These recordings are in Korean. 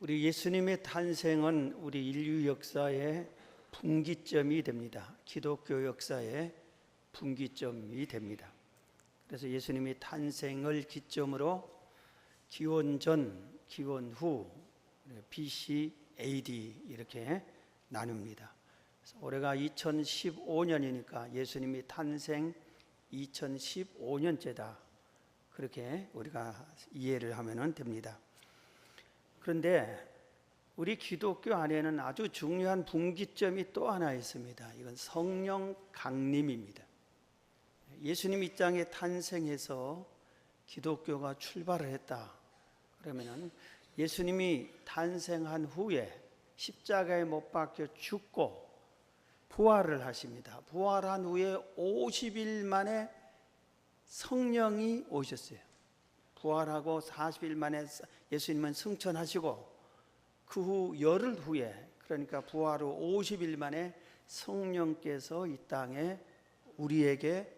우리 예수님의 탄생은 우리 인류 역사의 분기점이 됩니다. 기독교 역사의 분기점이 됩니다. 그래서 예수님의 탄생을 기점으로 기원 전, 기원 후, BC, AD 이렇게 나눕니다. 그래서 올해가 2015년이니까 예수님이 탄생 2015년째다. 그렇게 우리가 이해를 하면 됩니다. 그런데 우리 기독교 안에는 아주 중요한 분기점이 또 하나 있습니다. 이건 성령 강림입니다. 예수님이 이 땅에 탄생해서 기독교가 출발을 했다. 그러면은 예수님이 탄생한 후에 십자가에 못 박혀 죽고 부활을 하십니다. 부활한 후에 50일 만에 성령이 오셨어요. 부활하고 40일 만에 예수님은 승천하시고 그 후 열흘 후에, 그러니까 부활 후 50일 만에 성령께서 이 땅에 우리에게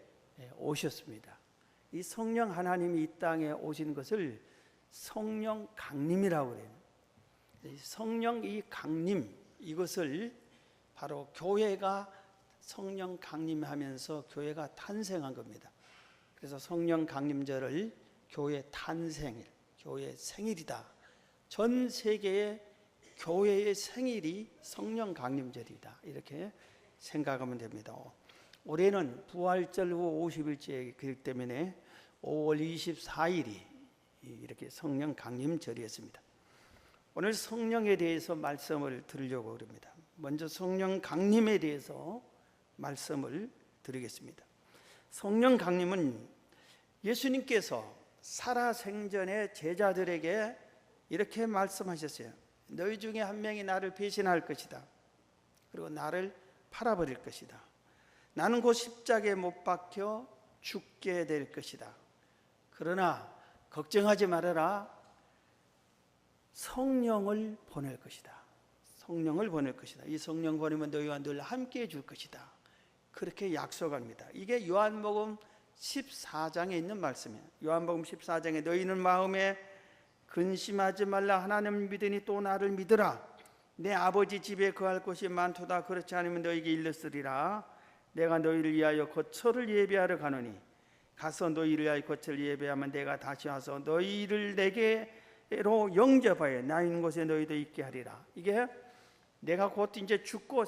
오셨습니다. 이 성령 하나님이 이 땅에 오신 것을 성령 강림이라고 그래요. 성령 이 강림, 이것을 바로 교회가 성령 강림하면서 교회가 탄생한 겁니다. 그래서 성령 강림절을 교회 탄생일, 교회 생일이다. 전 세계의 교회의 생일이 성령 강림절이다. 이렇게 생각하면 됩니다. 올해는 부활절 후 50일째이기 때문에 5월 24일이 이렇게 성령 강림절이었습니다. 오늘 성령에 대해서 말씀을 드리려고 합니다. 먼저 성령 강림에 대해서 말씀을 드리겠습니다. 성령 강림은 예수님께서 살아생전에 제자들에게 이렇게 말씀하셨어요. 너희 중에 한 명이 나를 배신할 것이다. 그리고 나를 팔아버릴 것이다. 나는 곧 십자가에 못 박혀 죽게 될 것이다. 그러나 걱정하지 말아라. 성령을 보낼 것이다. 성령을 보낼 것이다. 이 성령 보내면 너희와 늘 함께 해줄 것이다. 그렇게 약속합니다. 이게 요한복음 14장에 있는 말씀이에요. 요한복음 14장에 너희는 마음에 근심하지 말라. 하나님을 믿으니 또 나를 믿으라. 내 아버지 집에 거할 곳이 많도다. 그렇지 않으면 너희에게 일렀으리라. 내가 너희를 위하여 거처를 예배하러 가노니 가서 너희를 위하여 거처를 예배하면 내가 다시 와서 너희를 내게로 영접하여 나 있는 곳에 너희도 있게 하리라. 이게 내가 곧 이제 죽고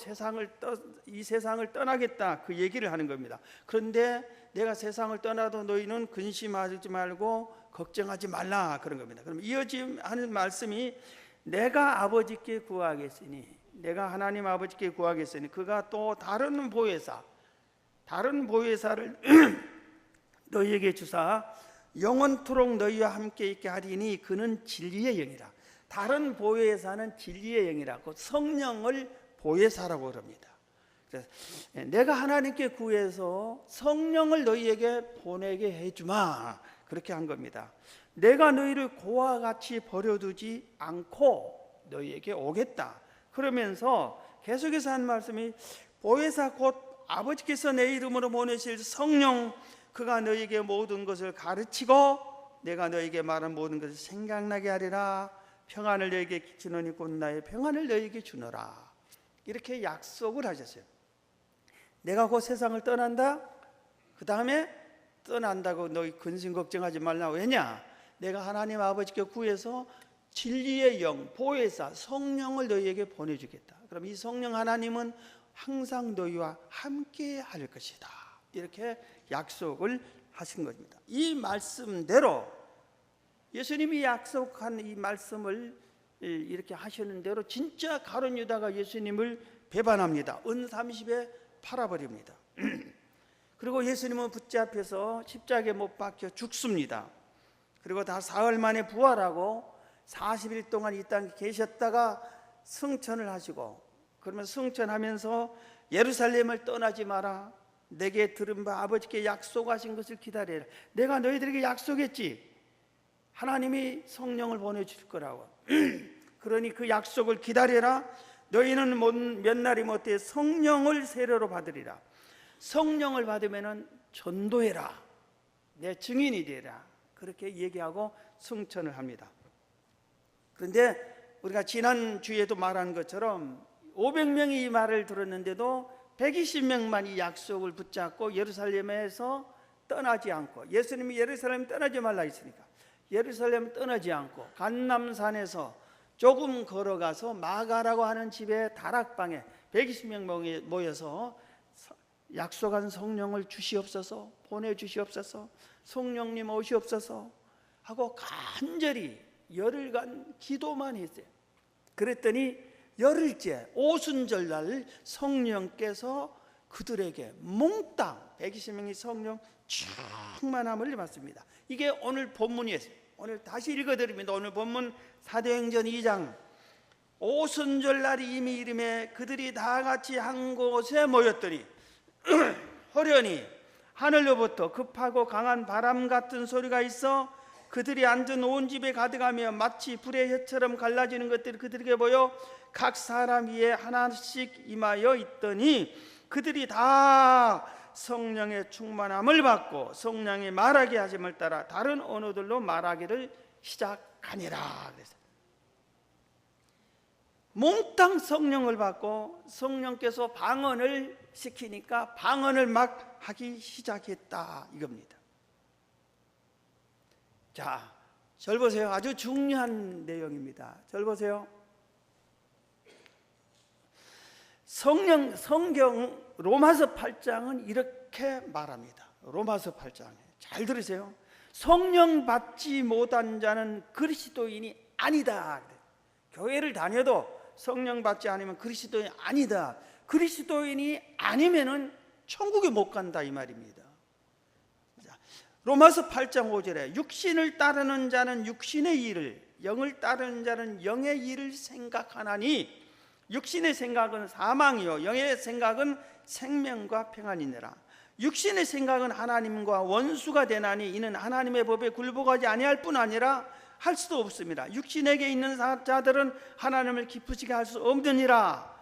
이 세상을 떠나겠다, 그 얘기를 하는 겁니다. 그런데 내가 세상을 떠나도 너희는 근심하지 말고 걱정하지 말라, 그런 겁니다. 그럼 이어지는 말씀이 내가 아버지께 구하겠으니, 내가 하나님 아버지께 구하겠으니 그가 또 다른 보혜사를 너희에게 주사 영원토록 너희와 함께 있게 하리니 그는 진리의 영이라. 다른 보혜사는 진리의 영이라고 성령을 보혜사라고 그럽니다. 그래서 내가 하나님께 구해서 성령을 너희에게 보내게 해주마, 그렇게 한 겁니다. 내가 너희를 고와 같이 버려두지 않고 너희에게 오겠다. 그러면서 계속해서 한 말씀이 보혜사 곧 아버지께서 내 이름으로 보내실 성령, 그가 너희에게 모든 것을 가르치고 내가 너희에게 말한 모든 것을 생각나게 하리라. 평안을 너희에게 주노니 곧 나의 평안을 너희에게 주노라. 이렇게 약속을 하셨어요. 내가 곧 세상을 떠난다. 그 다음에 떠난다고 너희 근심 걱정하지 말라. 왜냐? 내가 하나님 아버지께 구해서 진리의 영, 보혜사, 성령을 너희에게 보내주겠다. 그럼 이 성령 하나님은 항상 너희와 함께 할 것이다. 이렇게 약속을 하신 겁니다. 이 말씀대로 예수님이 약속한 이 말씀을 이렇게 하시는 대로 진짜 가룟 유다가 예수님을 배반합니다. 은 30에 팔아버립니다. 그리고 예수님은 붙잡혀서 십자가에 못 박혀 죽습니다. 그리고 다 사흘 만에 부활하고 40일 동안 이 땅에 계셨다가 승천을 하시고, 그러면 승천하면서 예루살렘을 떠나지 마라. 내게 들은 바 아버지께 약속하신 것을 기다려라. 내가 너희들에게 약속했지. 하나님이 성령을 보내줄 거라고. 그러니 그 약속을 기다려라. 너희는 몇 날이 못해 성령을 세례로 받으리라. 성령을 받으면 전도해라. 내 증인이 되라. 그렇게 얘기하고 승천을 합니다. 그런데 우리가 지난 주에도 말한 것처럼 500명이 이 말을 들었는데도 120명만 이 약속을 붙잡고 예루살렘에서 떠나지 않고, 예수님이 예루살렘 떠나지 말라 했으니까 예루살렘 떠나지 않고 감람산에서 조금 걸어가서 마가라고 하는 집의 다락방에 120명 모여서 약속한 성령을 주시옵소서, 보내주시옵소서, 성령님 오시옵소서 하고 간절히 열흘간 기도만 했어요. 그랬더니 열흘째 오순절날 성령께서 그들에게 몽땅 120명이 성령 충만함을 받습니다. 이게 오늘 본문이에요. 오늘 다시 읽어드립니다. 오늘 본문 사도행전 2장 오순절날이 이미 이름에 그들이 다 같이 한 곳에 모였더니 호련히 하늘로부터 급하고 강한 바람 같은 소리가 있어 그들이 앉은 온 집에 가득하며 마치 불의 혀처럼 갈라지는 것들이 그들에게 보여 각 사람 위에 하나씩 임하여 있더니 그들이 다 성령의 충만함을 받고 성령이 말하게 하심을 따라 다른 언어들로 말하기를 시작하니라. 그래서 몽땅 성령을 받고 성령께서 방언을 시키니까 방언을 막 하기 시작했다 이겁니다. 자, 절 보세요. 아주 중요한 내용입니다. 절 보세요. 성경 로마서 8장은 이렇게 말합니다. 로마서 8장에 잘 들으세요. 성령 받지 못한 자는 그리스도인이 아니다. 교회를 다녀도 성령 받지 않으면 그리스도인이 아니다. 그리스도인이 아니면은 천국에 못 간다 이 말입니다. 로마서 8장 5절에 육신을 따르는 자는 육신의 일을, 영을 따르는 자는 영의 일을 생각하나니 육신의 생각은 사망이요 영의 생각은 생명과 평안이니라. 육신의 생각은 하나님과 원수가 되나니 이는 하나님의 법에 굴복하지 아니할 뿐 아니라 할 수도 없습니다. 육신에게 있는 자들은 하나님을 기쁘시게 할 수 없느니라.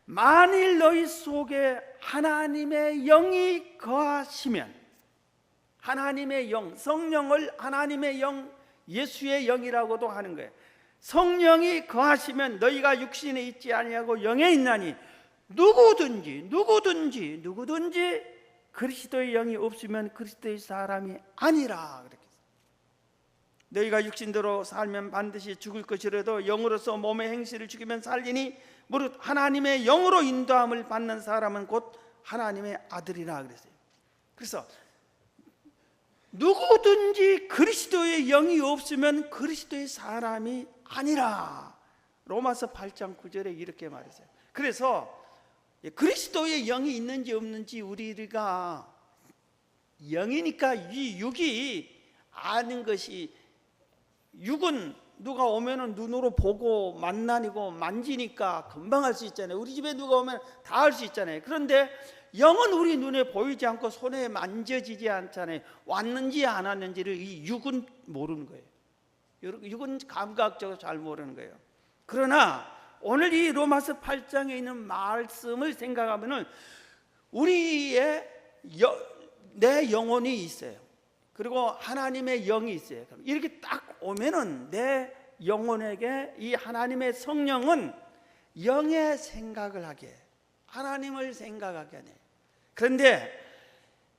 만일 너희 속에 하나님의 영이 거하시면, 하나님의 영, 성령을 하나님의 영, 예수의 영이라고도 하는 거예요. 성령이 거하시면 너희가 육신에 있지 아니하고 영에 있나니 누구든지 그리스도의 영이 없으면 그리스도의 사람이 아니라. 그렇게 너희가 육신대로 살면 반드시 죽을 것이라도 영으로서 몸의 행실을 죽이면 살리니 무릇 하나님의 영으로 인도함을 받는 사람은 곧 하나님의 아들이라 그랬어요. 그래서 누구든지 그리스도의 영이 없으면 그리스도의 사람이 아니라. 로마서 8장 9절에 이렇게 말했어요. 그래서 그리스도의 영이 있는지 없는지 우리가 영이니까 이 육이 아는 것이, 육은 누가 오면은 눈으로 보고 만나고 만지니까 금방 할 수 있잖아요. 우리 집에 누가 오면 다 할 수 있잖아요. 그런데 영은 우리 눈에 보이지 않고 손에 만져지지 않잖아요. 왔는지 안 왔는지를 이 육은 모르는 거예요. 육은 감각적으로 잘 모르는 거예요. 그러나 오늘 이 로마서 8장에 있는 말씀을 생각하면은 우리의 내 영혼이 있어요. 그리고 하나님의 영이 있어요. 이렇게 딱 오면은 내 영혼에게 이 하나님의 성령은 영의 생각을 하게, 하나님을 생각하게 하네. 그런데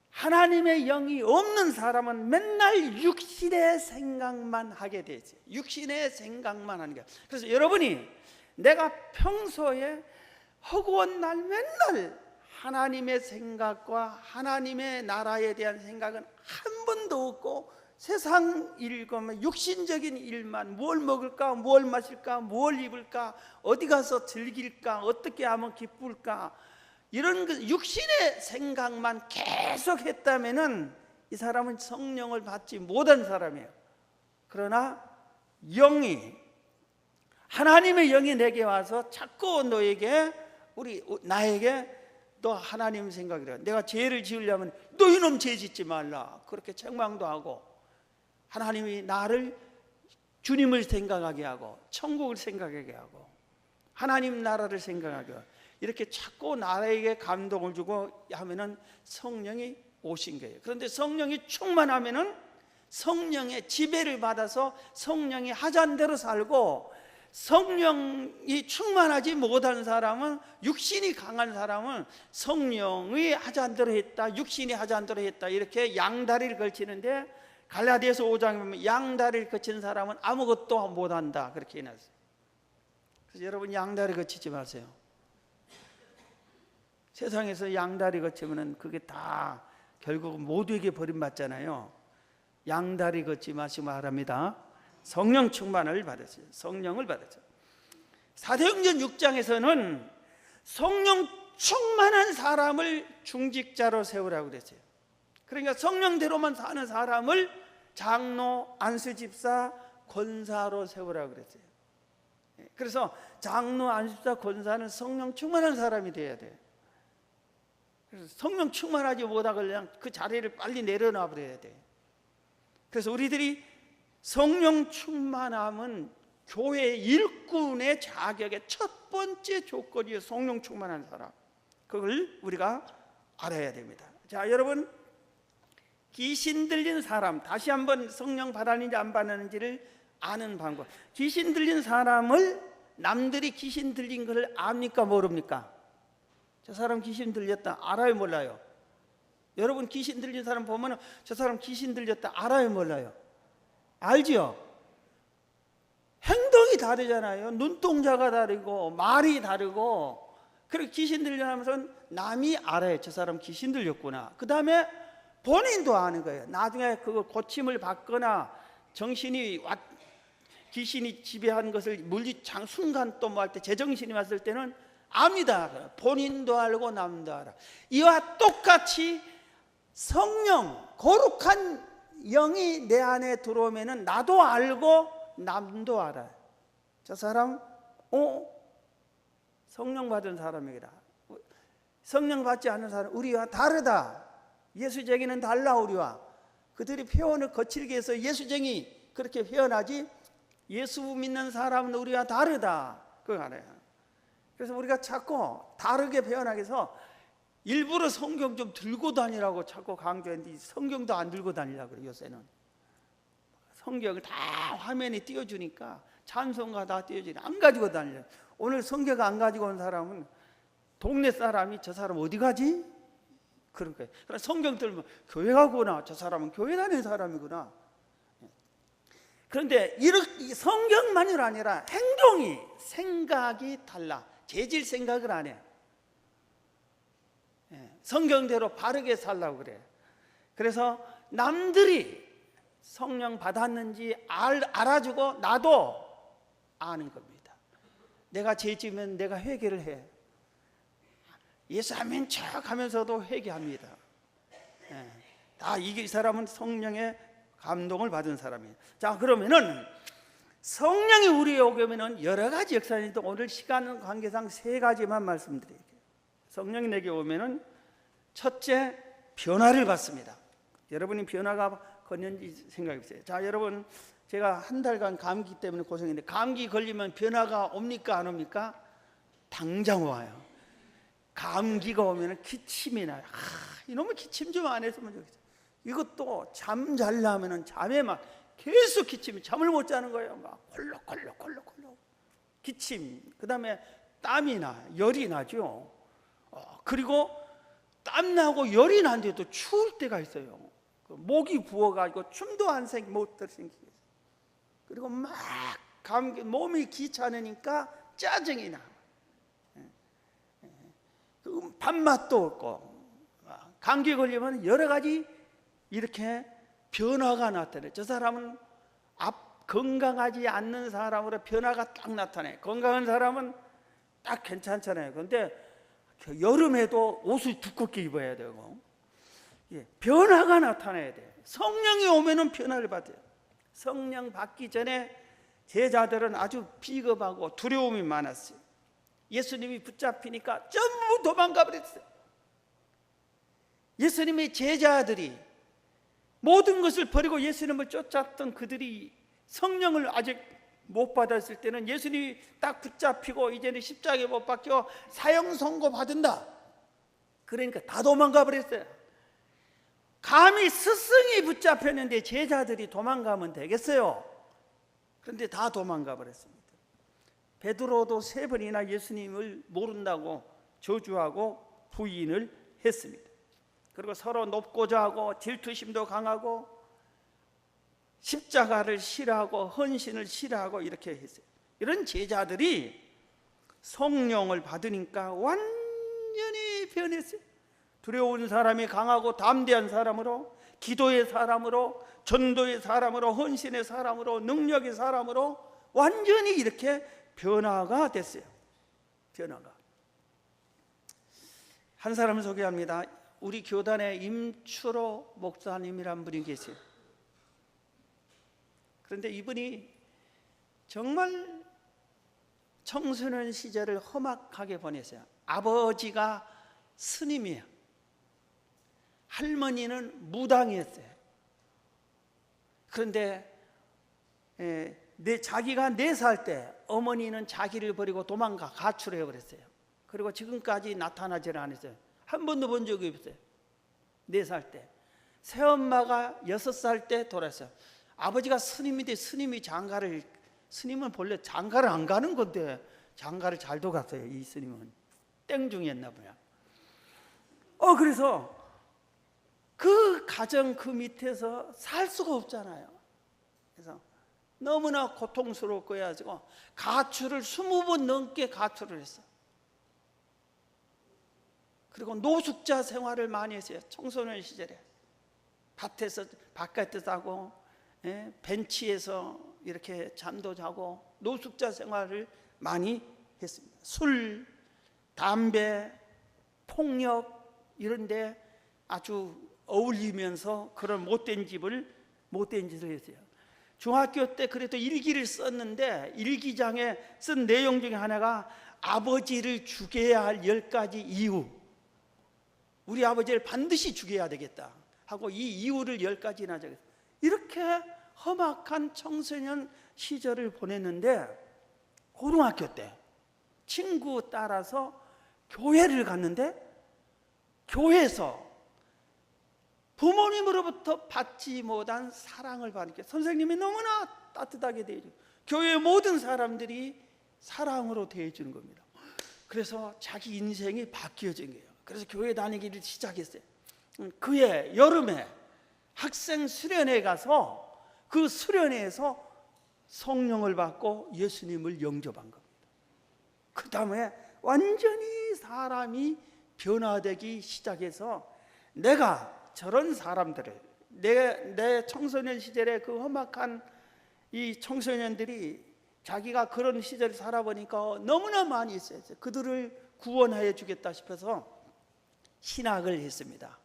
하나님의 영이 없는 사람은 맨날 육신의 생각만 하게 되지. 육신의 생각만 하는 거야. 그래서 여러분이 내가 평소에 허구한 날 맨날 하나님의 생각과 하나님의 나라에 대한 생각은 한 번도 없고 세상 일과 육신적인 일만, 뭘 먹을까, 뭘 마실까, 뭘 입을까, 어디 가서 즐길까, 어떻게 하면 기쁠까, 이런 육신의 생각만 계속 했다면은 이 사람은 성령을 받지 못한 사람이에요. 그러나 영이, 하나님의 영이 내게 와서 자꾸 너에게, 나에게 너 하나님 생각이라, 내가 죄를 지으려면 너 이놈 죄 짓지 말라, 그렇게 책망도 하고, 하나님이 나를, 주님을 생각하게 하고 천국을 생각하게 하고 하나님 나라를 생각하게 하고, 이렇게 자꾸 나에게 감동을 주고 하면은 성령이 오신 거예요. 그런데 성령이 충만하면은 성령의 지배를 받아서 성령이 하자는 대로 살고, 성령이 충만하지 못한 사람은, 육신이 강한 사람은 성령이 하자는 대로 했다, 육신이 하자는 대로 했다, 이렇게 양다리를 걸치는데, 갈라디아서 5장에 보면 양다리를 거친 사람은 아무것도 못한다, 그렇게 해놨어요. 그래서 여러분, 양다리 거치지 마세요. 세상에서 양다리 거치면 그게 다 결국은 모두에게 버림받잖아요. 양다리 걷지 마시고 말합니다. 성령 충만을 받으세요. 성령을 받으세요. 사도행전 6장에서는 성령 충만한 사람을 중직자로 세우라고 그랬어요. 그러니까 성령대로만 사는 사람을 장로, 안수집사, 권사로 세우라고 그랬어요. 그래서 장로, 안수집사, 권사는 성령 충만한 사람이 돼야 돼요. 그래서 성령 충만하지 못하고 그냥 그 자리를 빨리 내려놔 버려야 돼요. 그래서 우리들이 성령 충만함은 교회 일꾼의 자격의 첫 번째 조건이에요. 성령 충만한 사람, 그걸 우리가 알아야 됩니다. 자, 여러분, 귀신 들린 사람, 다시 한번 성령 받았는지 안 받았는지를 아는 방법. 귀신 들린 사람을 남들이 귀신 들린 걸 압니까 모릅니까? 저 사람 귀신 들렸다 알아요 몰라요? 여러분, 귀신 들린 사람 보면 저 사람 귀신 들렸다 알아요 몰라요? 알지요? 행동이 다르잖아요. 눈동자가 다르고 말이 다르고. 그리고 귀신 들려하면서 남이 알아요. 저 사람 귀신 들렸구나. 그 다음에 본인도 아는 거예요. 나중에 그거 고침을 받거나 정신이 귀신이 지배한 것을 물리창 순간 또 뭐 할 때 제정신이 왔을 때는 압니다. 본인도 알고 남도 알아. 이와 똑같이 성령, 거룩한 영이 내 안에 들어오면은 나도 알고 남도 알아요. 저 사람 성령 받은 사람이다. 성령 받지 않은 사람, 우리와 다르다. 예수쟁이는 달라. 우리와 그들이 표현을 거칠게 해서 예수쟁이 그렇게 표현하지, 예수 믿는 사람은 우리와 다르다, 그거 알아요. 그래서 우리가 자꾸 다르게 표현하기 위해서 일부러 성경 좀 들고 다니라고 자꾸 강조했는데, 성경도 안 들고 다니려고 그래요. 요새는 성경을 다 화면에 띄워주니까, 찬송가 다 띄워주니까 안 가지고 다니려고. 오늘 성경 안 가지고 온 사람은 동네 사람이 저 사람 어디 가지? 그런 거예요. 그래서 성경 들면 교회 가구나, 저 사람은 교회 다니는 사람이구나. 그런데 이렇게 성경만이 아니라 행동이, 생각이 달라. 재질 생각을 안 해요. 성경대로 바르게 살라고 그래요. 그래서 남들이 성령 받았는지 알아주고 나도 아는 겁니다. 내가 죄 지으면 내가 회개를 해. 예수 아멘 척 하면서도 회개합니다. 다 이 사람은 성령의 감동을 받은 사람이에요. 자, 그러면은 성령이 우리에 오면은 여러 가지 역사가 있는데, 오늘 시간 관계상 3가지만 말씀드릴게요. 성령이 내게 오면은 첫째, 변화를 받습니다. 여러분이 변화가 걷는지 생각해 보세요. 자, 여러분, 제가 한 달간 감기 때문에 고생했는데, 감기 걸리면 변화가 옵니까 안 옵니까? 당장 와요. 감기가 오면 기침이 나요. 이놈의 기침 좀 안 했으면 좋겠어요. 이것도 잠 자려면 잠에 막 계속 기침이, 잠을 못 자는 거예요. 막 콜록콜록콜록콜록 기침. 그 다음에 땀이 나, 열이 나죠. 그리고 땀 나고 열이 난데도 추울 때가 있어요. 목이 부어가지고 춤도 안 못 들생기게. 그리고 막 감기, 몸이 귀찮으니까 짜증이 나. 밥맛도 없고. 감기 걸리면 여러 가지 이렇게 변화가 나타나요. 저 사람은 건강하지 않는 사람으로 변화가 딱 나타나요. 건강한 사람은 딱 괜찮잖아요. 그런데 여름에도 옷을 두껍게 입어야 되고, 변화가 나타나야 돼요. 성령이 오면은 변화를 받아요. 성령 받기 전에 제자들은 아주 비겁하고 두려움이 많았어요. 예수님이 붙잡히니까 전부 도망가 버렸어요. 예수님의 제자들이 모든 것을 버리고 예수님을 쫓았던 그들이 성령을 아직 못 받았을 때는, 예수님이 딱 붙잡히고 이제는 십자가에 못 박혀 사형 선고 받은다, 그러니까 다 도망가 버렸어요. 감히 스승이 붙잡혔는데 제자들이 도망가면 되겠어요? 그런데 다 도망가 버렸습니다. 베드로도 3번이나 예수님을 모른다고 저주하고 부인을 했습니다. 그리고 서로 높고자 하고 질투심도 강하고 십자가를 싫어하고 헌신을 싫어하고 이렇게 했어요. 이런 제자들이 성령을 받으니까 완전히 변했어요. 두려운 사람이 강하고 담대한 사람으로, 기도의 사람으로, 전도의 사람으로, 헌신의 사람으로, 능력의 사람으로 완전히 이렇게 변화가 됐어요. 변화가. 한 사람을 소개합니다. 우리 교단에 임추로 목사님이란 분이 계세요. 그런데 이분이 정말 청소년 시절을 험악하게 보냈어요. 아버지가 스님이에요. 할머니는 무당이었어요. 그런데 자기가 4살 때 어머니는 자기를 버리고 도망가 가출해 버렸어요. 그리고 지금까지 나타나지를 않았어요. 한 번도 본 적이 없어요. 4살 때. 새엄마가 6살 때 돌아왔어요. 아버지가 스님인데 스님은 본래 장가를 안 가는 건데 장가를 잘도 갔어요. 이 스님은 땡중이었나 봐요. 그래서 그 가정 그 밑에서 살 수가 없잖아요. 그래서 너무나 고통스럽고 해가지고 가출을 20번 넘게 가출을 했어. 그리고 노숙자 생활을 많이 했어요. 청소년 시절에 밭에서 바깥에 자고 벤치에서 이렇게 잠도 자고 노숙자 생활을 많이 했습니다. 술, 담배, 폭력 이런 데 아주 어울리면서 그런 못된 짓을 했어요. 중학교 때 그래도 일기를 썼는데 일기장에 쓴 내용 중에 하나가 아버지를 죽여야 할 10가지 이유, 우리 아버지를 반드시 죽여야 되겠다 하고 이 이유를 10가지나 적었어요. 이렇게 험악한 청소년 시절을 보냈는데 고등학교 때 친구 따라서 교회를 갔는데 교회에서 부모님으로부터 받지 못한 사랑을 받으니까 선생님이 너무나 따뜻하게 대해주고 교회의 모든 사람들이 사랑으로 대해주는 겁니다. 그래서 자기 인생이 바뀌어진 거예요. 그래서 교회 다니기를 시작했어요. 그해 여름에 학생 수련회 가서 그 수련회에서 성령을 받고 예수님을 영접한 겁니다. 그 다음에 완전히 사람이 변화되기 시작해서 내가 저런 사람들을 내 청소년 시절에 그 험악한 이 청소년들이 자기가 그런 시절을 살아보니까 너무나 많이 있어요. 그들을 구원하여 주겠다 싶어서 신학을 했습니다.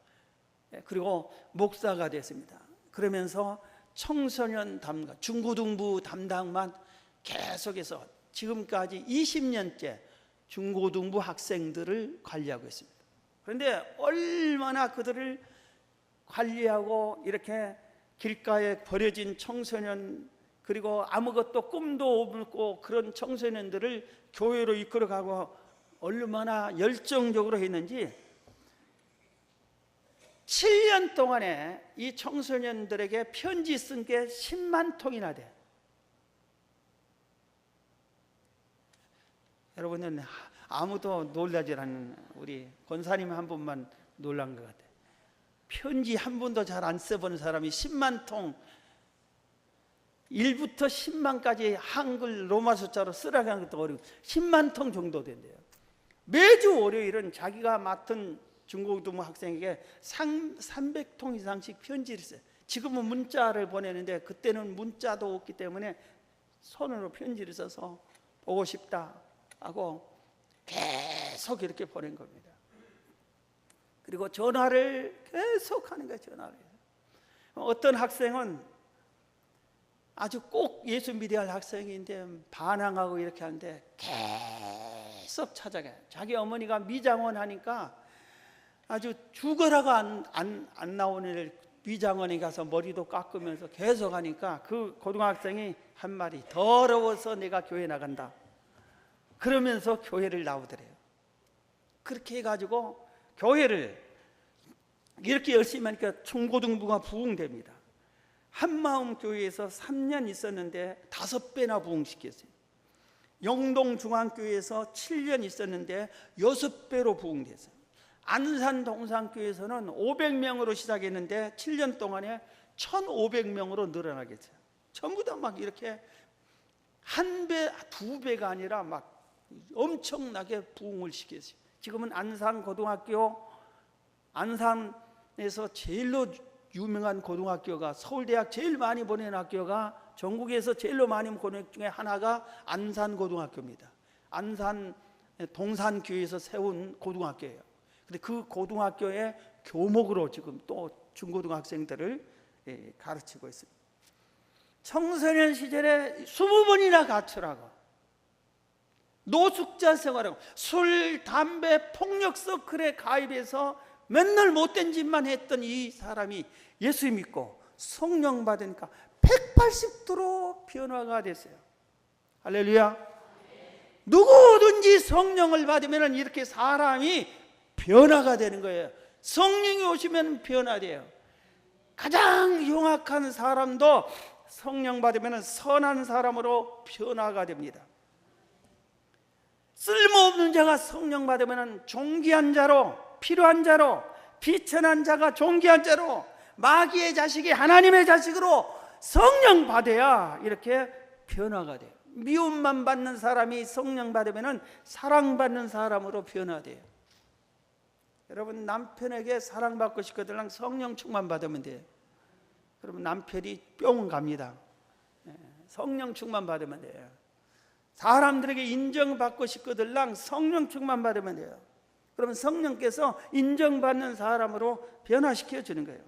그리고 목사가 됐습니다. 그러면서 청소년 담당, 중고등부 담당만 계속해서 지금까지 20년째 중고등부 학생들을 관리하고 있습니다. 그런데 얼마나 그들을 관리하고 이렇게 길가에 버려진 청소년, 그리고 아무것도 꿈도 없고 그런 청소년들을 교회로 이끌어가고 얼마나 열정적으로 했는지 7년 동안에 이 청소년들에게 편지 쓴 게 10만 통이나 돼. 여러분은 아무도 놀라지 않는 우리 권사님 한 분만 놀란 것 같아요. 편지 한 번도 잘 안 써본 사람이 10만 통, 1부터 10만까지 한글 로마 숫자로 쓰라고 하는 것도 어려워. 10만 통 정도 된대요. 매주 월요일은 자기가 맡은 중고등부 학생에게 300통 이상씩 편지를 써요. 지금은 문자를 보내는데 그때는 문자도 없기 때문에 손으로 편지를 써서 보고 싶다 하고 계속 이렇게 보낸 겁니다. 그리고 전화를 계속 하는 거예요. 전화를. 어떤 학생은 아주 꼭 예수 믿어야 할 학생인데 반항하고 이렇게 하는데 계속 찾아가요. 자기 어머니가 미장원 하니까 아주 죽어라고 안 나오는 미장원에 가서 머리도 깎으면서 계속 하니까 그 고등학생이 한 말이 더러워서 내가 교회 나간다 그러면서 교회를 나오더래요. 그렇게 해가지고 교회를 이렇게 열심히 하니까 중고등부가 부흥됩니다. 한마음 교회에서 3년 있었는데 5배나 부흥시켰어요. 영동중앙교회에서 7년 있었는데 6배로 부흥됐어요. 안산 동산교회에서는 500명으로 시작했는데 7년 동안에 1,500명으로 늘어나게 됐어요. 전부 다 막 이렇게 한 배, 두 배가 아니라 막 엄청나게 부흥을 시켰어요. 지금은 안산고등학교, 안산에서 제일로 유명한 고등학교가, 서울대학 제일 많이 보낸 학교가, 전국에서 제일로 많이 보낸 학교 중에 하나가 안산고등학교입니다. 안산 동산교회에서 세운 고등학교예요. 근데 그 고등학교의 교목으로 지금 또 중고등학생들을 가르치고 있습니다. 청소년 시절에 20번이나 가출하고 노숙자 생활하고 술, 담배, 폭력 서클에 가입해서 맨날 못된 짓만 했던 이 사람이 예수 믿고 성령 받으니까 180도로 변화가 됐어요. 할렐루야. 누구든지 성령을 받으면 이렇게 사람이 변화가 되는 거예요. 성령이 오시면 변화돼요. 가장 흉악한 사람도 성령 받으면 선한 사람으로 변화가 됩니다. 쓸모없는 자가 성령 받으면 존귀한 자로, 필요한 자로, 비천한 자가 존귀한 자로, 마귀의 자식이 하나님의 자식으로 성령 받아야 이렇게 변화가 돼요. 미움만 받는 사람이 성령 받으면 사랑받는 사람으로 변화돼요. 여러분, 남편에게 사랑받고 싶거든 성령 충만 받으면 돼요. 그러면 남편이 뿅 갑니다. 성령 충만 받으면 돼요. 사람들에게 인정받고 싶거든 성령 충만 받으면 돼요. 그러면 성령께서 인정받는 사람으로 변화시켜 주는 거예요.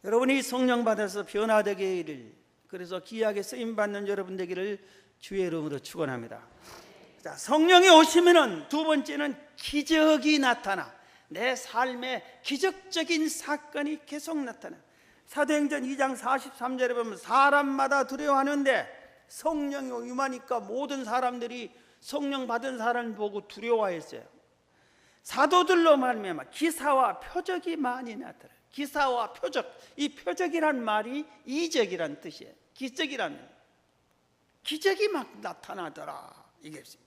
여러분이 성령 받아서 변화되기를, 그래서 귀하게 쓰임받는 여러분 되기를 주의 이름으로 축원합니다. 자, 성령이 오시면은 두 번째는 기적이 나타나. 내 삶에 기적적인 사건이 계속 나타나. 사도행전 2장 43절에 보면 사람마다 두려워하는데 성령이 임하니까 모든 사람들이 성령 받은 사람을 보고 두려워했어요. 사도들로 말미암아 기사와 표적이 많이 나타나요. 기사와 표적, 이 표적이란 말이 이적이란 뜻이에요. 기적이란, 기적이 막 나타나더라, 이게 있습니다.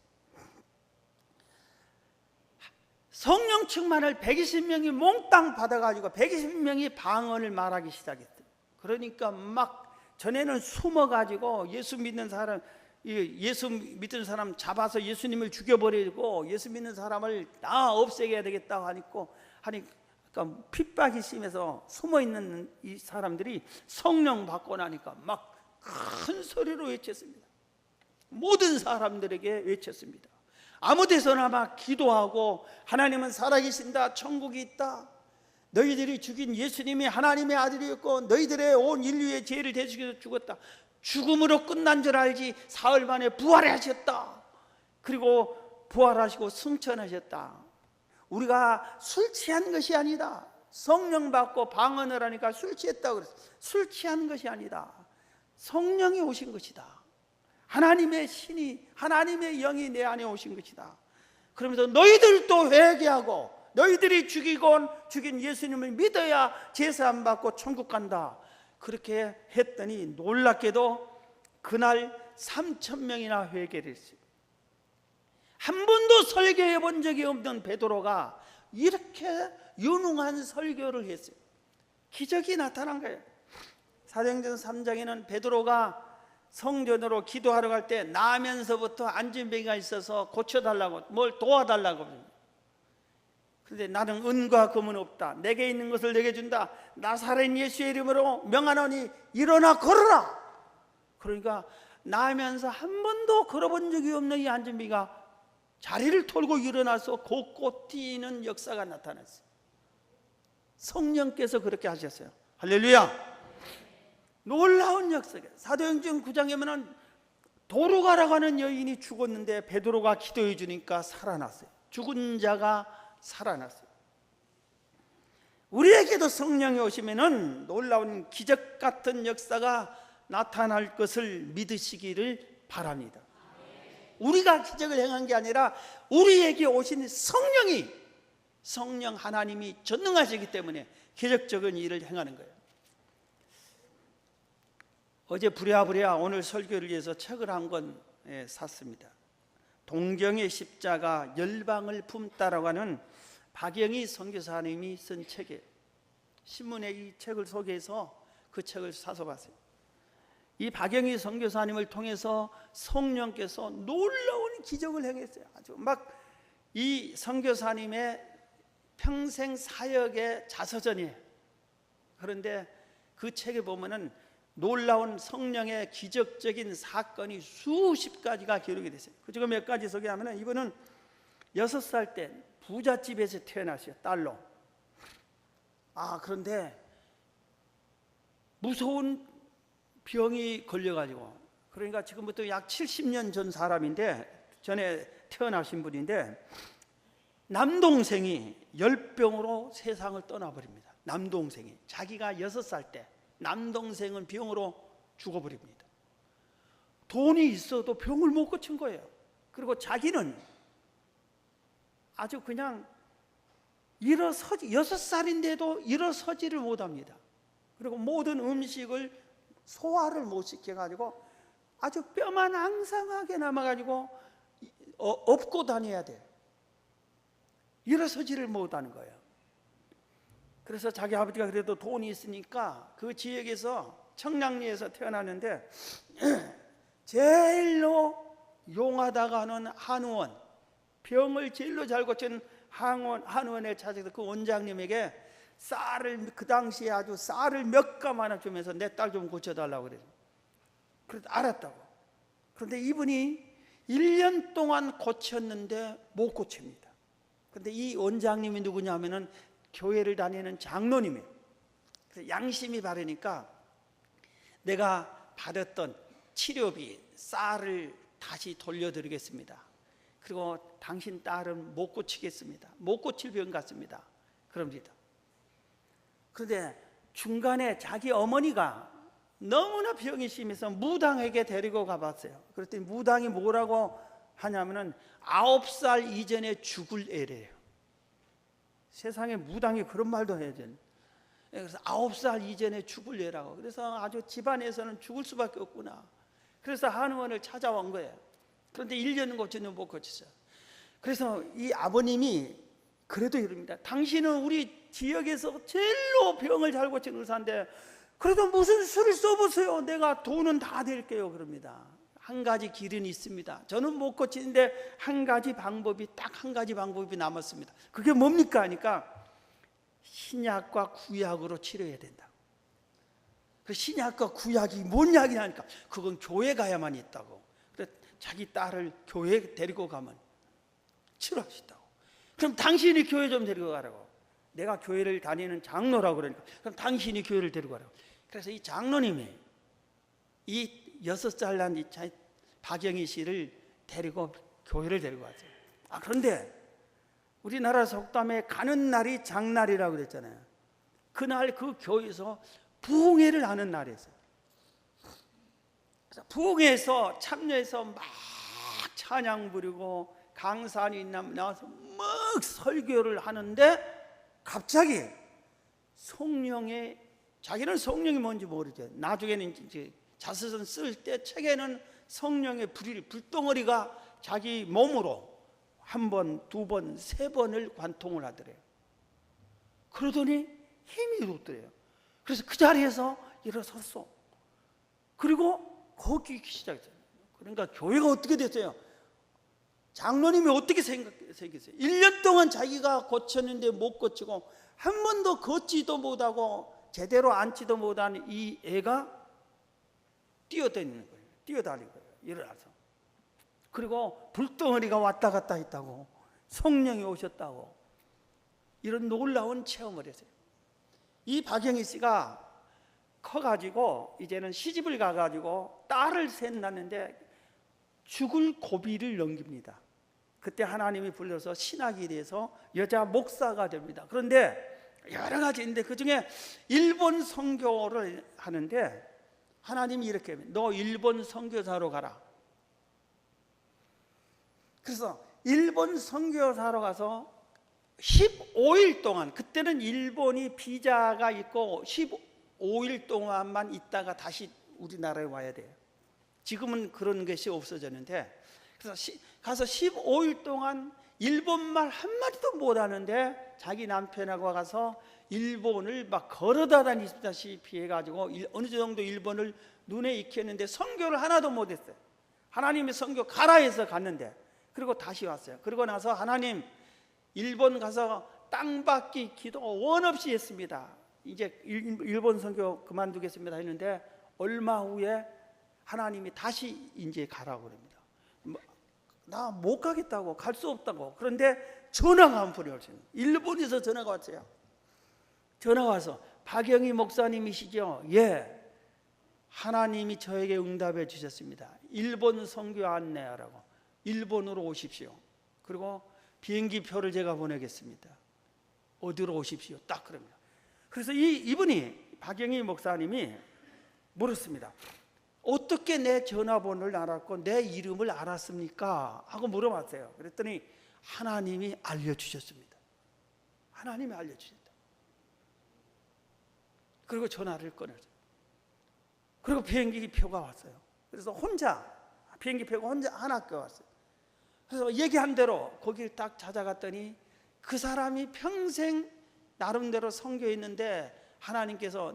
성령 충만을 120명이 몽땅 받아가지고 120명이 방언을 말하기 시작했어요. 그러니까 막 전에는 숨어가지고 예수 믿는 사람 잡아서 예수님을 죽여버리고 예수 믿는 사람을 다 없애게 되겠다고 하니까 핍박이 심해서 숨어있는 이 사람들이 성령 받고 나니까 막 큰 소리로 외쳤습니다. 모든 사람들에게 외쳤습니다. 아무 데서나 막 기도하고 하나님은 살아계신다, 천국이 있다, 너희들이 죽인 예수님이 하나님의 아들이었고 너희들의 온 인류의 죄를 대속해서 죽었다, 죽음으로 끝난 줄 알지 사흘 만에 부활하셨다, 그리고 부활하시고 승천하셨다. 우리가 술 취한 것이 아니다. 성령 받고 방언을 하니까 술 취했다고 그랬어요. 술 취한 것이 아니다. 성령이 오신 것이다. 하나님의 신이, 하나님의 영이 내 안에 오신 것이다. 그러면서 너희들도 회개하고 너희들이 죽인 예수님을 믿어야 제사함 받고 천국 간다. 그렇게 했더니 놀랍게도 그날 3,000명이나 회개를 했어요. 한 번도 설교해 본 적이 없는 베드로가 이렇게 유능한 설교를 했어요. 기적이 나타난 거예요. 사도행전 3장에는 베드로가 성전으로 기도하러 갈 때 나면서부터 안진뱅이가 있어서 고쳐달라고, 뭘 도와달라고. 그런데 나는 은과 금은 없다. 내게 있는 것을 내게 준다. 나사렛 예수의 이름으로 명하노니 일어나 걸어라. 그러니까 나면서 한 번도 걸어본 적이 없는 이 안진뱅이가 자리를 털고 일어나서 곧곧 뛰는 역사가 나타났어요. 성령께서 그렇게 하셨어요. 할렐루야. 놀라운 역사가. 사도행전 9장에 보면 도로 가러 가는 여인이 죽었는데 베드로가 기도해 주니까 살아났어요. 죽은 자가 살아났어요. 우리에게도 성령이 오시면은 놀라운 기적 같은 역사가 나타날 것을 믿으시기를 바랍니다. 우리가 기적을 행한 게 아니라 우리에게 오신 성령 하나님이 전능하시기 때문에 기적적인 일을 행하는 거예요. 어제 부랴부랴 오늘 설교를 위해서 책을 한 권 샀습니다. 동경의 십자가 열방을 품다라고 하는 박영희 선교사님이 쓴 책이에요. 신문에 이 책을 소개해서 그 책을 사서 봤어요. 이 박영희 선교사님을 통해서 성령께서 놀라운 기적을 행했어요. 아주 막 이 선교사님의 평생 사역의 자서전이에요. 그런데 그 책에 보면은 놀라운 성령의 기적적인 사건이 수십 가지가 기록이 됐어요. 그중에 몇 가지 소개하면은, 이분은 6살 때 부잣집에서 태어났어요. 딸로. 그런데 무서운 병이 걸려가지고, 그러니까 지금부터 약 70년 전 사람인데, 전에 태어나신 분인데, 남동생이 열병으로 세상을 떠나버립니다. 남동생이, 자기가 6살 때 남동생은 병으로 죽어버립니다. 돈이 있어도 병을 못 고친 거예요. 그리고 자기는 아주 그냥 6살인데도 일어서지를 못합니다. 그리고 모든 음식을 소화를 못 시켜가지고 아주 뼈만 앙상하게 남아가지고 업고 다녀야 돼요. 일어서지를 못하는 거예요. 그래서 자기 아버지가 그래도 돈이 있으니까 그 지역에서, 청량리에서 태어났는데 제일로 용하다가 하는 한의원, 병을 제일로 잘 고친 한의원에 찾아서 그 원장님에게 쌀을, 그 당시에 아주 쌀을 몇 가마 하나 주면서 내 딸 좀 고쳐달라고 그래요. 그래서 알았다고. 그런데 이분이 1년 동안 고쳤는데 못 고칩니다. 그런데 이 원장님이 누구냐면은 교회를 다니는 장로님이에요. 그래서 양심이 바르니까 내가 받았던 치료비, 쌀을 다시 돌려드리겠습니다. 그리고 당신 딸은 못 고치겠습니다. 못 고칠 병 같습니다. 그럽니다. 그런데 중간에 자기 어머니가 너무나 병이 심해서 무당에게 데리고 가봤어요. 그랬더니 무당이 뭐라고 하냐면은 9살 이전에 죽을 애래요. 세상에 무당이 그런 말도 해야 되는. 그래서 9살 이전에 죽을 애라고. 그래서 아주 집안에서는 죽을 수밖에 없구나. 그래서 한의원을 찾아온 거예요. 그런데 1년은 고쳤는데 못 고쳤어요. 그래서 이 아버님이 그래도 이럽니다. 당신은 우리 지역에서 제일로 병을 잘 고치는 의사인데 그래도 무슨 수를 써보세요. 내가 돈은 다 드릴게요. 그럽니다. 한 가지 길은 있습니다. 저는 못 고치는데 한 가지 방법이, 딱 한 가지 방법이 남았습니다. 그게 뭡니까 하니까 신약과 구약으로 치료해야 된다. 그 신약과 구약이 뭔 약이냐니까 그건 교회 가야만 있다고. 그래서 자기 딸을 교회에 데리고 가면 치료하시다고. 그럼 당신이 교회 좀 데리고 가라고. 내가 교회를 다니는 장로라고 그러니까 그럼 당신이 교회를 데리고 가라고. 그래서 이 장로님이 이 6살 난 이 박영희 씨를 데리고 교회를 데리고 왔어요. 그런데 우리나라 속담에 가는 날이 장날이라고 그랬잖아요. 그날 그 교회에서 부흥회를 하는 날이었어요. 그래서 부흥회에서 참여해서 막 찬양 부리고 강사님 나와서 막 설교를 하는데 갑자기 성령의, 자기는 성령이 뭔지 모르죠. 나중에는 이제 자서전 쓸 때 책에는 성령의 불덩어리가 자기 몸으로 1번, 2번, 3번을 관통을 하더래요. 그러더니 힘이 돋더래요. 그래서 그 자리에서 일어섰어. 그리고 거기 시작했어요. 그러니까 교회가 어떻게 됐어요? 장로님이 어떻게 생겼어요? 1년 동안 자기가 고쳤는데 못 고치고 한 번도 걷지도 못하고 제대로 앉지도 못한 이 애가 뛰어다니는 거예요. 뛰어다니는 거예요. 일어나서. 그리고 불덩어리가 왔다 갔다 했다고, 성령이 오셨다고, 이런 놀라운 체험을 했어요. 이 박영희 씨가 커가지고 이제는 시집을 가가지고 딸을 셋 낳는데 죽을 고비를 넘깁니다. 그때 하나님이 불러서 신학이 돼서 여자 목사가 됩니다. 그런데 여러 가지 있는데 그중에 일본 선교를 하는데 하나님이 이렇게 합니다. 너 일본 선교사로 가라. 그래서 일본 선교사로 가서 15일 동안, 그때는 일본이 비자가 있고 15일 동안만 있다가 다시 우리나라에 와야 돼요. 지금은 그런 것이 없어졌는데, 그래서 가서 15일 동안 일본말 한마디도 못하는데 자기 남편하고 가서 일본을 막 걸어다니다시피 해가지고 어느 정도 일본을 눈에 익혔는데 선교를 하나도 못했어요. 하나님의 선교 가라 해서 갔는데, 그리고 다시 왔어요. 그리고 나서 하나님, 일본 가서 땅받기 기도 원 없이 했습니다. 이제 일본 선교 그만두겠습니다 했는데, 얼마 후에 하나님이 다시 이제 가라고 그럽니다. 나 못 가겠다고, 갈 수 없다고. 그런데 전화가 한 분이 왔어요. 일본에서 전화가 왔어요. 전화 와서, 박영희 목사님이시죠? 예. 하나님이 저에게 응답해 주셨습니다. 일본 선교 안내하라고. 일본으로 오십시오. 그리고 비행기 표를 제가 보내겠습니다. 어디로 오십시오. 딱 그럽니다. 그래서 이분이, 박영희 목사님이 물었습니다. 어떻게 내 전화번호를 알았고 내 이름을 알았습니까? 하고 물어봤어요. 그랬더니 하나님이 알려주셨습니다. 하나님이 알려주셨다. 그리고 전화를 끊었어요. 그리고 비행기 표가 왔어요. 그래서 비행기 표가 혼자 하나 껴왔어요. 그래서 얘기한 대로 거기를 딱 찾아갔더니 그 사람이 평생 나름대로 선교했는데, 하나님께서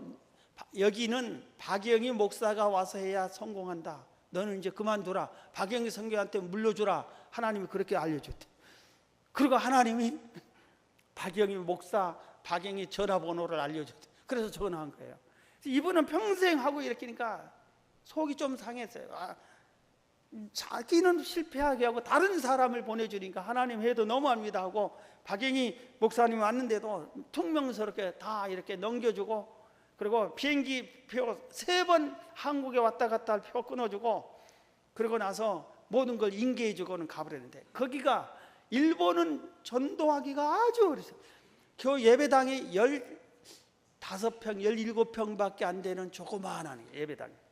여기는 박영희 목사가 와서 해야 성공한다. 너는 이제 그만두라. 박영희 선교한테 물려주라. 하나님이 그렇게 알려줬대. 그리고 하나님이 박영희 목사, 박영희 전화번호를 알려줬대. 그래서 전화한 거예요. 이분은 평생 하고 이렇게니까 속이 좀 상했어요. 자기는 실패하게 하고 다른 사람을 보내주니까 하나님 해도 너무합니다 하고, 박영희 목사님 왔는데도 퉁명스럽게 다 이렇게 넘겨주고, 그리고 비행기 표 3번 한국에 왔다 갔다 할 표 끊어주고, 그러고 나서 모든 걸 인계해주고는 가버렸는데, 거기가 일본은 전도하기가 아주 어려워요. 교회 예배당이 15평, 17평밖에 안 되는 조그마한 예배당이에요.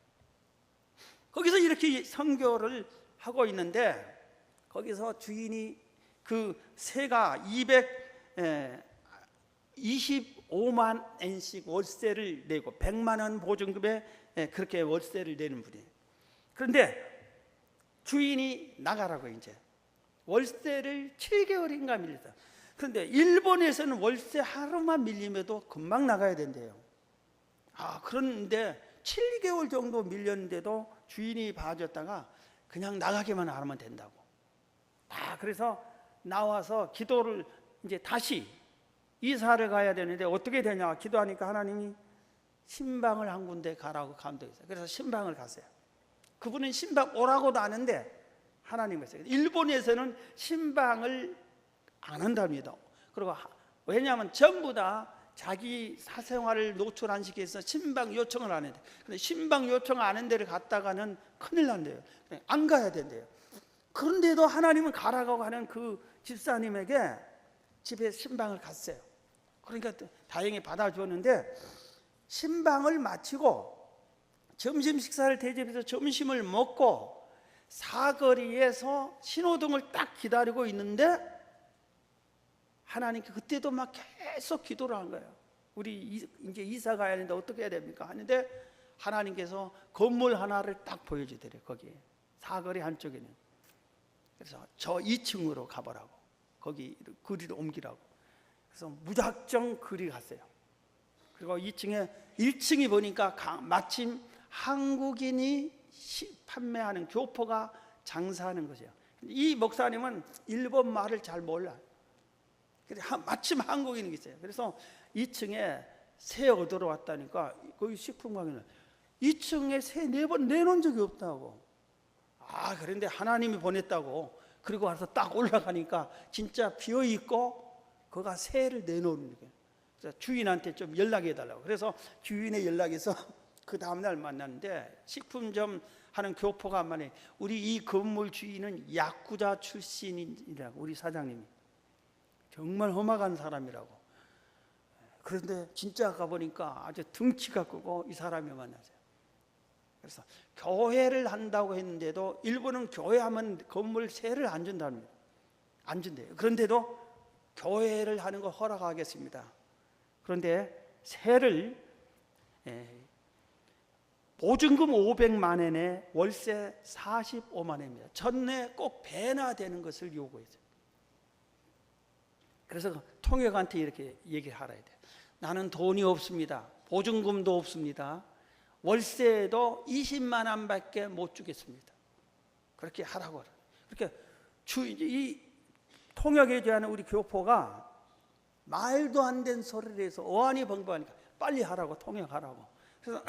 거기서 이렇게 선교를 하고 있는데, 거기서 주인이 그 세가 225만 엔씩 월세를 내고 100만 원 보증금에 그렇게 월세를 내는 분이에요. 그런데 주인이 나가라고 이제 월세를 7개월인가 밀렸다. 그런데 일본에서는 월세 하루만 밀리면도 금방 나가야 된대요. 그런데 7개월 정도 밀렸는데도 주인이 봐줬다가 그냥 나가기만 하면 된다고. 그래서 나와서 기도를 이제 다시 이사를 가야 되는데 어떻게 되냐 기도하니까 하나님이 신방을 한 군데 가라고 감동했어요. 그래서 신방을 갔어요. 그분은 신방 오라고도 아는데 하나님이 했어요. 일본에서는 신방을 안 한답니다. 그리고 왜냐하면 전부 다 자기 사생활을 노출 안 시키기 위해서 신방 요청을 안 했대요. 근데 신방 요청 안 한 데를 갔다가는 큰일 난대요. 안 가야 된대요. 그런데도 하나님은 가라고 하는 그 집사님에게 집에 신방을 갔어요. 그러니까 다행히 받아주었는데, 신방을 마치고 점심 식사를 대접해서 점심을 먹고 사거리에서 신호등을 딱 기다리고 있는데, 하나님께 그때도 막 계속 기도를 한 거예요. 우리 이제 이사 가야 하는데 어떻게 해야 됩니까? 하는데 하나님께서 건물 하나를 딱 보여주더래요. 거기에 사거리 한쪽에는. 그래서 저 2층으로 가보라고, 거기 거리를 옮기라고. 그래서 무작정 그리 갔어요. 그리고 1층이 보니까 마침 한국인이 판매하는 교포가 장사하는 것이에요. 이 목사님은 일본 말을 잘 몰라요. 마침 한국인이 있어요. 그래서 2층에 새 얻으러 왔다니까 거기 식품가게는 2층에 새 4번 내놓은 적이 없다고. 그런데 하나님이 보냈다고. 그리고 와서 딱 올라가니까 진짜 비어있고 거기가 새를 내놓는 거예요. 그래서 주인한테 좀 연락해 달라고. 그래서 주인의 연락해서 그 다음날 만났는데, 식품점 하는 교포가 말해, 우리 이 건물 주인은 야쿠자 출신이라고, 우리 사장님이 정말 험악한 사람이라고. 그런데 진짜 가보니까 아주 등치가 크고 이 사람이 만나세요. 그래서 교회를 한다고 했는데도 일본은 교회하면 건물 세를 안 준답니다. 안 준대요. 그런데도 교회를 하는 거 허락하겠습니다. 그런데 세를 보증금 500만 원에 월세 45만 원입니다. 전에 꼭 배나 되는 것을 요구했어요. 그래서 통역한테 이렇게 얘기를 하라 해야 돼요. 나는 돈이 없습니다. 보증금도 없습니다. 월세도 20만 원밖에 못 주겠습니다. 그렇게 하라고. 그렇게 이 통역에 대한 우리 교포가 말도 안 되는 소리를 해서 어안이 벙벙하니까 빨리 하라고, 통역하라고. 그래서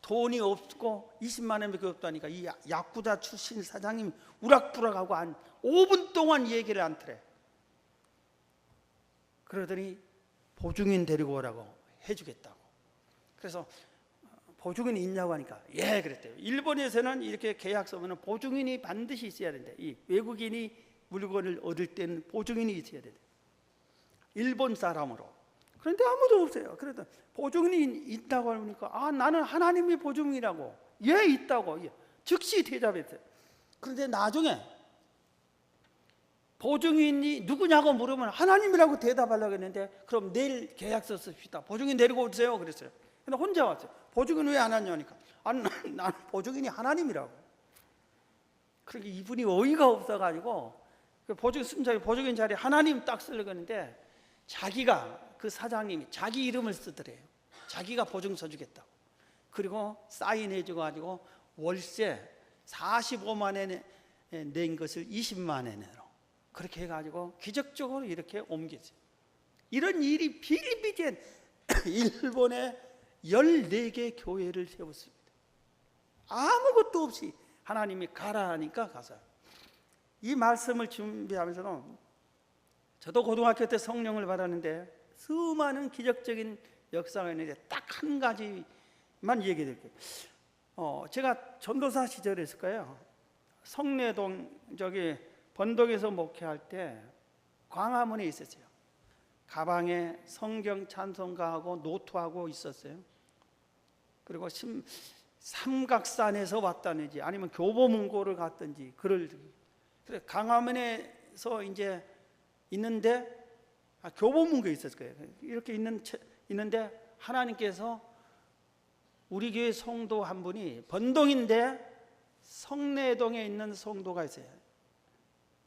돈이 없고 20만 원밖에 없다니까 이 야쿠자 출신 사장님이 우락부락하고 한 5분 동안 얘기를 안 틀어. 그러더니 보증인 데리고 오라고 해주겠다고. 그래서 보증인이 있냐고 하니까 예 그랬대요. 일본에서는 이렇게 계약서 보면 보증인이 반드시 있어야 된대. 이 외국인이 물건을 얻을 때는 보증인이 있어야 된대. 일본 사람으로. 그런데 아무도 없어요. 그래도 보증인이 있다고 하니까 아 나는 하나님이 보증이라고. 예 있다고. 예. 즉시 대답했어요. 그런데 나중에 보증인이 누구냐고 물으면 하나님이라고 대답하려고 했는데 그럼 내일 계약서 씁시다. 보증인 데리고 오세요. 그랬어요. 근데 혼자 왔어요. 보증인 왜 안 왔냐니까 아니 나는 보증인이 하나님이라고. 그러니까 이분이 어이가 없어가지고 보증인 쓴 보증인 자리에 하나님 딱 쓰려고 했는데 자기가 그 사장님이 자기 이름을 쓰더래요. 자기가 보증서 주겠다고. 그리고 사인해주고 가지고 월세 45만 원에 낸 것을 20만 원으로 그렇게 해가지고 기적적으로 이렇게 옮겼어요. 이런 일이 비일비재한 일본에 14개 교회를 세웠습니다. 아무것도 없이 하나님이 가라 하니까 가서. 이 말씀을 준비하면서는 저도 고등학교 때 성령을 받았는데 수많은 기적적인 역사가 있는데 딱 한 가지만 얘기해 드릴게요. 제가 전도사 시절에 있을 거예요. 성내동 저기 번덕에서 목회할 때 광화문에 있었어요. 가방에 성경 찬송가하고 노트하고 있었어요. 그리고 삼각산에서 왔다는지 아니면 교보문고를 갔든지 그래 광화문에서 이제 있는데 교보문고에 있었을 거예요. 이렇게 있는데 하나님께서 우리 교회 성도 한 분이 번동인데 성내동에 있는 성도가 있어요.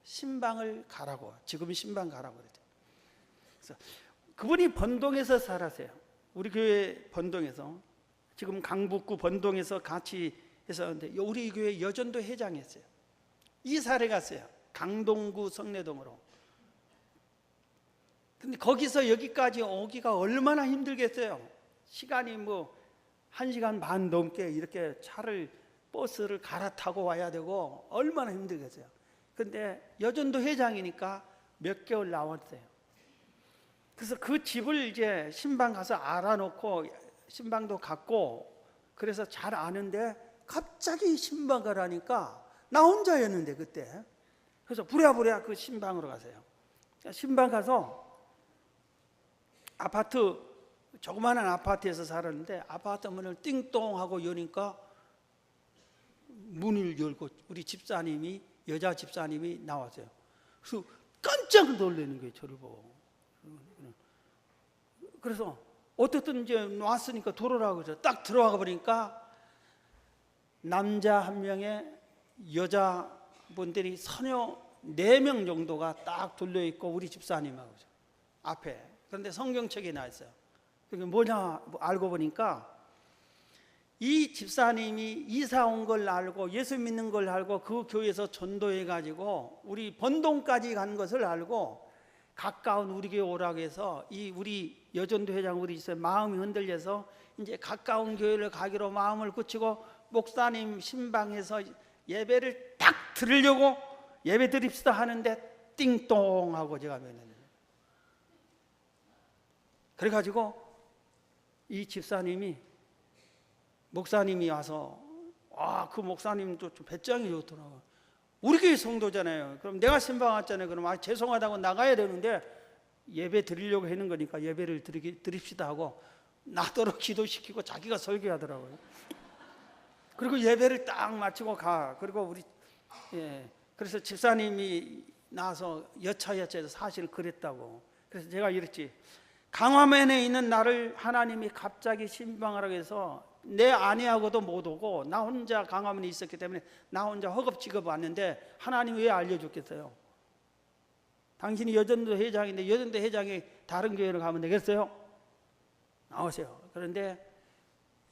신방을 가라고. 지금 신방 가라고 그랬죠. 그래서 그분이 번동에서 살았어요. 우리 교회 번동에서. 지금 강북구 번동에서 같이 했었는데 우리 교회 여전도 회장이었어요. 이사를 갔어요. 강동구 성내동으로. 근데 거기서 여기까지 오기가 얼마나 힘들겠어요. 시간이 뭐 1시간 반 넘게 이렇게 버스를 갈아타고 와야 되고 얼마나 힘들겠어요. 근데 여전도 회장이니까 몇 개월 나왔어요. 그래서 그 집을 이제 신방 가서 알아놓고 신방도 갔고 그래서 잘 아는데 갑자기 신방 가라니까 나 혼자였는데 그때. 그래서 부랴부랴 그 신방으로 가세요. 신방 가서 아파트 조그마한 아파트에서 살았는데 아파트 문을 띵동하고 여니까 문을 열고 우리 집사님이 여자 집사님이 나왔어요. 그래서 깜짝 놀라는 거예요. 저를 보고. 그래서 어떻든 이제 왔으니까 들어오라고 그래서 딱 들어가 보니까 남자 한 명에 여자분들이 서너 4명 정도가 딱 둘러있고 우리 집사님하고 앞에. 그런데 성경책에 나와 있어요. 그게 뭐냐 알고 보니까 이 집사님이 이사 온 걸 알고 예수 믿는 걸 알고 그 교회에서 전도해가지고 우리 번동까지 간 것을 알고 가까운 우리 교회 오라고 해서 이 우리 여전도 회장 우리 있어요. 마음이 흔들려서 이제 가까운 교회를 가기로 마음을 굳히고 목사님 신방에서 예배를 딱 드리려고 예배 드립시다 하는데 띵동 하고 제가 면했는데 그래가지고 이 집사님이 목사님이 와서 그 목사님도 좀 배짱이 좋더라고요. 우리 교회 성도잖아요. 그럼 내가 신방 왔잖아요. 그럼 죄송하다고 나가야 되는데 예배 드리려고 하는 거니까 예배를 드립시다 하고 나더러 기도시키고 자기가 설교하더라고요. 그리고 예배를 딱 마치고 가. 그리고 그래서 집사님이 나와서 여차여차해서 사실 그랬다고. 그래서 제가 이랬지. 강화면에 있는 나를 하나님이 갑자기 신방하라고 해서 내 아내하고도 못 오고 나 혼자 강화문에 있었기 때문에 나 혼자 허겁지겁 왔는데 하나님 왜 알려줬겠어요? 당신이 여전도 회장인데 여전도 회장이 다른 교회를 가면 되겠어요? 나오세요. 그런데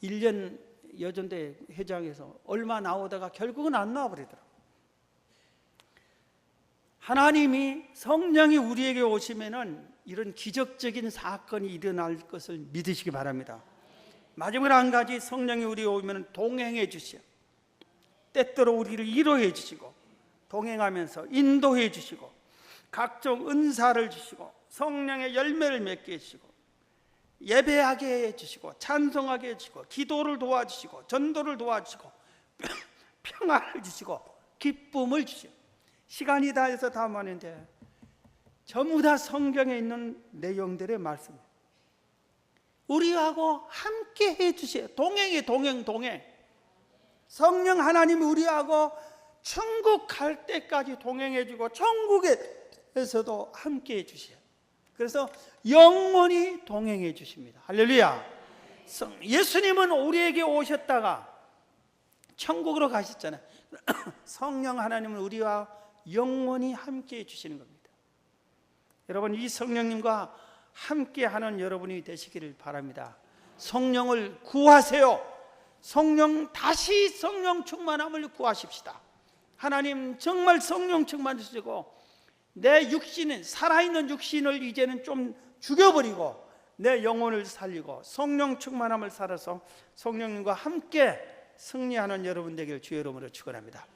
1년 여전대 회장에서 얼마 나오다가 결국은 안 나와버리더라고요. 하나님이 성령이 우리에게 오시면은 이런 기적적인 사건이 일어날 것을 믿으시기 바랍니다. 마지막으로 한 가지, 성령이 우리에 오면 동행해 주시오. 때때로 우리를 위로해 주시고 동행하면서 인도해 주시고 각종 은사를 주시고 성령의 열매를 맺게 해주시고 예배하게 해주시고 찬송하게 해주시고 기도를 도와주시고 전도를 도와주시고 평안을 주시고 기쁨을 주시고 시간이 다 해서 다 많은데 전부 다 성경에 있는 내용들의 말씀입니다. 우리하고 함께 해주세요. 동행이 동행. 성령 하나님이 우리하고 천국 갈 때까지 동행해주고 천국에서도 함께 해주세요. 그래서 영원히 동행해 주십니다. 할렐루야. 예수님은 우리에게 오셨다가 천국으로 가셨잖아요. 성령 하나님은 우리와 영원히 함께 해주시는 겁니다. 여러분, 이 성령님과 함께하는 여러분이 되시기를 바랍니다. 성령을 구하세요. 다시 성령 충만함을 구하십시다. 하나님 정말 성령 충만 주시고 내 육신은, 살아있는 육신을 이제는 좀 죽여버리고 내 영혼을 살리고 성령 충만함을 살아서 성령님과 함께 승리하는 여러분 되기를 주의 이름으로 축원합니다.